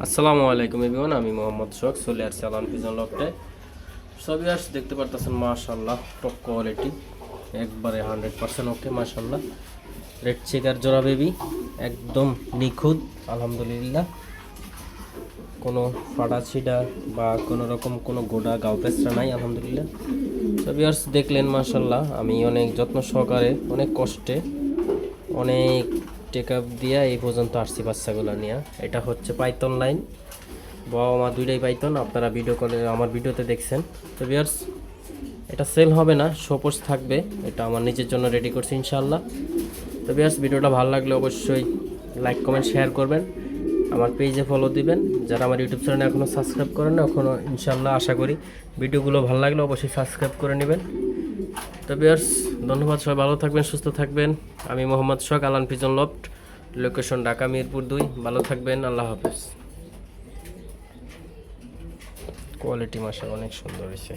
আসসালামু আলাইকুম এভরিওয়ান, আমি মোহাম্মদ শখ চলে আসছি আলান পিজন লফটে। সবই আস দেখতে পারতেছেন মাশাআল্লাহ, টপ কোয়ালিটি, একবারে 100% ওকে মাশাআল্লাহ। রেড চেকার জোড়া বেবি, একদম নিখুঁত আলহামদুলিল্লাহ। কোনো ফাটা ছিটা বা কোনো রকম কোনো গোডা গাও পেঁচড়া নাই আলহামদুলিল্লাহ। সবই আস দেখলেন মাশাআল্লাহ, আমি অনেক যত্ন সহকারে অনেক কষ্টে অনেক টেকআপ দিয়া এই পর্যন্ত আসছি বাচ্চাগুলো নিয়ে। এটা হচ্ছে পাইথন লাইন, বাবা মা দুইটাই পাইথন, আপনারা ভিডিও কলে আমার ভিডিওতে দেখছেন। তো ভিউয়ার্স, এটা সেল হবে না, শোপোস থাকবে, এটা আমার নিজের জন্য রেডি করছি ইনশাআল্লাহ। তো ভিউয়ার্স, ভিডিওটা ভালো লাগলে অবশ্যই লাইক কমেন্ট শেয়ার করবেন, আমার পেজে ফলো দিবেন। যারা আমার ইউটিউব চ্যানেলে এখনও সাবস্ক্রাইব করেন না, এখনও ইনশাআল্লাহ আশা করি ভিডিওগুলো ভালো লাগলে অবশ্যই সাবস্ক্রাইব করে নেবেন। তো ভিউয়ার্স, ধন্যবাদ, সবাই ভালো থাকবেন, সুস্থ থাকবেন। আমি Mohammad Shokh, Alan pigeon loft, location Dhaka Mirpur 2। ভালো থাকবেন, আল্লাহ হাফেজ। কোয়ালিটি মাশাআল্লাহ অনেক সুন্দর হয়েছে।